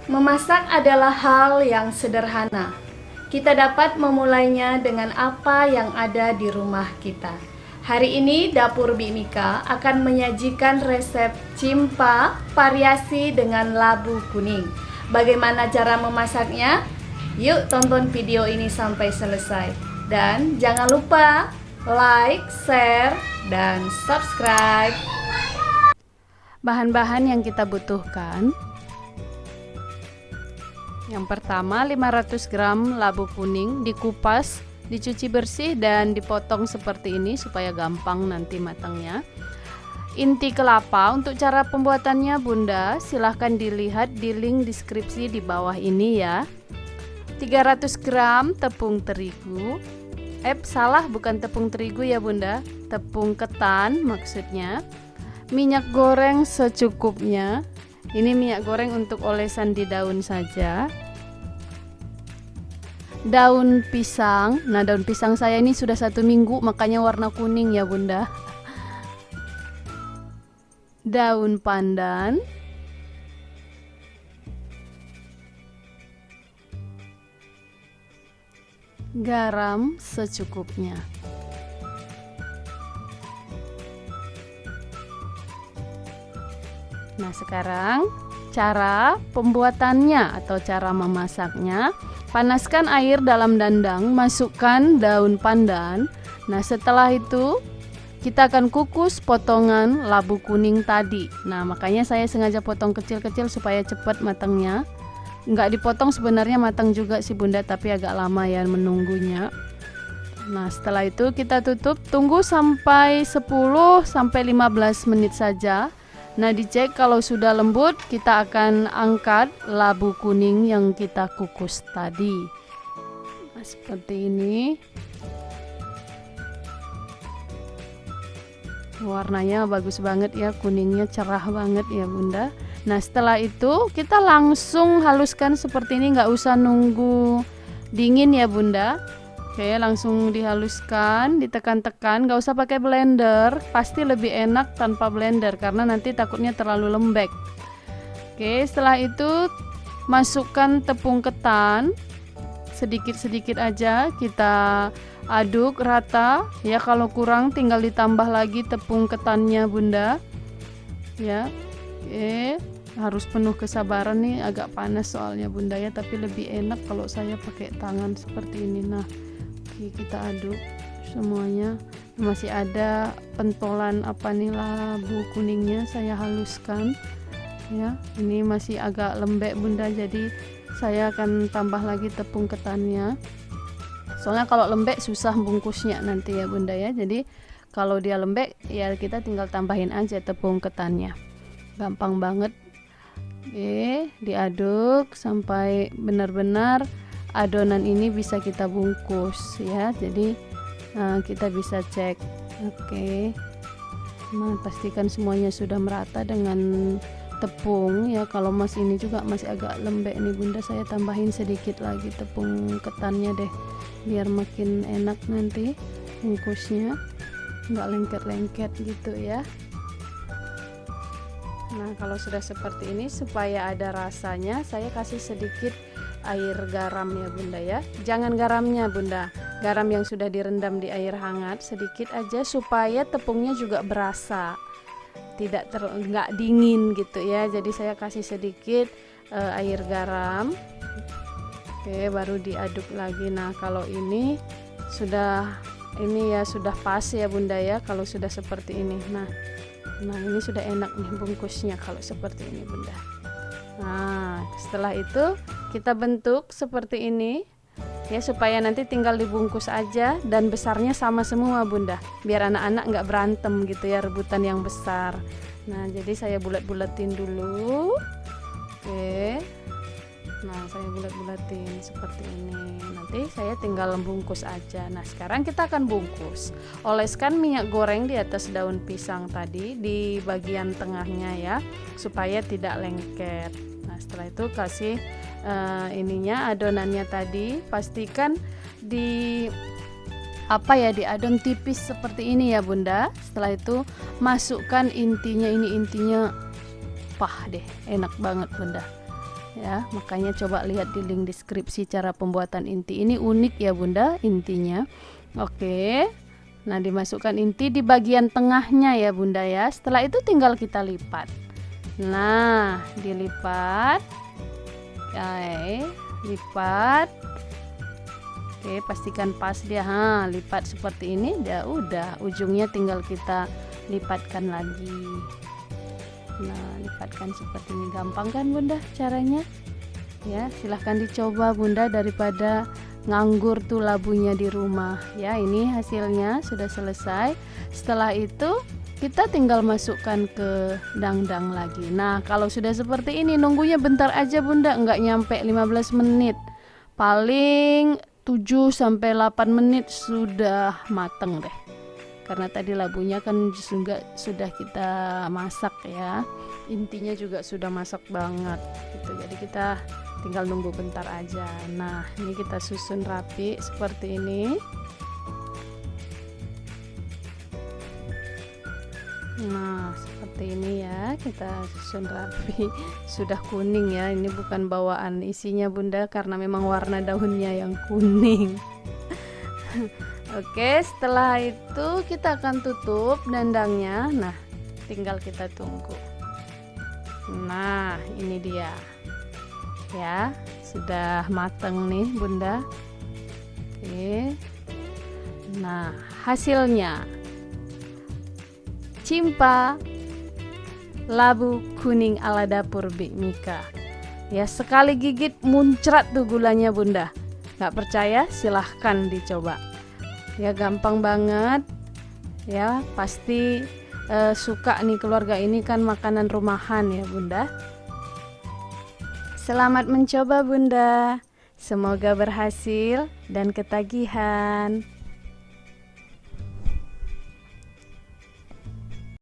Memasak adalah hal yang sederhana. Kita dapat memulainya dengan apa yang ada di rumah kita. Hari ini Dapur Bik Mika akan menyajikan resep cimpa variasi dengan labu kuning. Bagaimana cara memasaknya? Yuk tonton video ini sampai selesai. Dan jangan lupa like, share, dan subscribe. Bahan-bahan yang kita butuhkan. Yang pertama 500 gram labu kuning dikupas, dicuci bersih dan dipotong seperti ini supaya gampang nanti matangnya. Inti kelapa, untuk cara pembuatannya Bunda silahkan dilihat di link deskripsi di bawah ini ya. 300 gram tepung terigu. Salah, bukan tepung terigu ya Bunda, tepung ketan maksudnya. Minyak goreng secukupnya. Ini minyak goreng untuk olesan di daun saja. Daun pisang. Nah, daun pisang saya ini sudah 1 minggu, makanya warna kuning ya Bunda. Daun pandan. Garam secukupnya. Nah, sekarang cara pembuatannya atau cara memasaknya. Panaskan air dalam dandang, masukkan daun pandan. Nah, setelah itu kita akan kukus potongan labu kuning tadi. Nah, makanya saya sengaja potong kecil-kecil supaya cepat matangnya. Enggak dipotong sebenarnya matang juga sih Bunda, tapi agak lama ya menunggunya. Nah, setelah itu kita tutup, tunggu sampai 10 sampai 15 menit saja. Nah, dicek kalau sudah lembut, kita akan angkat labu kuning yang kita kukus tadi. Nah, seperti ini. Warnanya bagus banget ya, kuningnya cerah banget ya Bunda. Nah, setelah itu kita langsung haluskan seperti ini, nggak usah nunggu dingin ya Bunda. Oke, langsung dihaluskan, ditekan-tekan, nggak usah pakai blender, pasti lebih enak tanpa blender karena nanti takutnya terlalu lembek. Oke, setelah itu masukkan tepung ketan, sedikit-sedikit aja kita aduk rata. Ya, kalau kurang tinggal ditambah lagi tepung ketannya Bunda. Ya, oke, harus penuh kesabaran nih, agak panas soalnya Bunda ya, tapi lebih enak kalau saya pakai tangan seperti ini. Nah, kita aduk semuanya. Masih ada pentolan labu kuningnya, saya haluskan ya. Ini masih agak lembek Bunda, jadi saya akan tambah lagi tepung ketannya. Soalnya kalau lembek susah bungkusnya nanti ya Bunda ya. Jadi kalau dia lembek ya kita tinggal tambahin aja tepung ketannya. Gampang banget. Oke, diaduk sampai benar-benar adonan ini bisa kita bungkus ya. Jadi kita bisa cek. Oke. Nah, pastikan semuanya sudah merata dengan tepung ya. Kalau ini juga masih agak lembek nih Bunda, saya tambahin sedikit lagi tepung ketannya deh, biar makin enak nanti bungkusnya, nggak lengket-lengket gitu ya. Nah, kalau sudah seperti ini, supaya ada rasanya, saya kasih sedikit air garam ya Bunda ya. Jangan garamnya Bunda, garam yang sudah direndam di air hangat sedikit aja supaya tepungnya juga berasa, nggak dingin gitu ya. Jadi saya kasih sedikit air garam. Oke, baru diaduk lagi. Nah, kalau ini sudah pas ya Bunda ya, kalau sudah seperti ini. Nah, ini sudah enak nih bungkusnya kalau seperti ini Bunda. Nah, setelah itu kita bentuk seperti ini ya, supaya nanti tinggal dibungkus aja dan besarnya sama semua Bunda, biar anak-anak nggak berantem gitu ya, rebutan yang besar. Nah, jadi saya bulat-bulatin dulu. Oke. Nah, saya bulat-bulatin seperti ini. Nanti saya tinggal bungkus aja. Nah, sekarang kita akan bungkus. Oleskan minyak goreng di atas daun pisang tadi di bagian tengahnya ya, supaya tidak lengket. Nah, setelah itu kasih adonannya tadi, pastikan diadon tipis seperti ini ya Bunda. Setelah itu masukkan intinya, ini intinya pah deh, enak banget Bunda ya. Makanya coba lihat di link deskripsi cara pembuatan inti. Ini unik ya Bunda intinya. Oke. Nah, dimasukkan inti di bagian tengahnya ya Bunda ya. Setelah itu tinggal kita lipat. Nah, dilipat. Lipat. Oke, pastikan pas dia. Lipat seperti ini. Udah, ujungnya tinggal kita lipatkan lagi. Nah, lipatkan seperti ini. Gampang kan Bunda caranya? Ya, silahkan dicoba Bunda daripada nganggur tuh labunya di rumah. Ya, ini hasilnya sudah selesai. Setelah itu kita tinggal masukkan ke dangdang lagi. Nah, kalau sudah seperti ini nunggunya bentar aja Bunda, nggak nyampe 15 menit. Paling 7 sampai 8 menit sudah mateng deh. Karena tadi labunya kan juga sudah kita masak ya. Intinya juga sudah masak banget gitu. Jadi kita tinggal nunggu bentar aja. Nah, ini kita susun rapi seperti ini. Nah, seperti ini ya, kita susun rapi. Sudah kuning ya, ini bukan bawaan isinya Bunda, karena memang warna daunnya yang kuning. Oke, setelah itu kita akan tutup dandangnya. Nah, tinggal kita tunggu. Nah, ini dia. Ya, sudah matang nih Bunda. Oke. Nah, hasilnya Cimpa labu kuning ala dapur Bik Mika. Ya, sekali gigit muncrat tuh gulanya Bunda. Gak percaya? Silahkan dicoba. Ya, gampang banget. Ya, pasti suka nih keluarga ini, kan makanan rumahan ya Bunda. Selamat mencoba Bunda. Semoga berhasil dan ketagihan.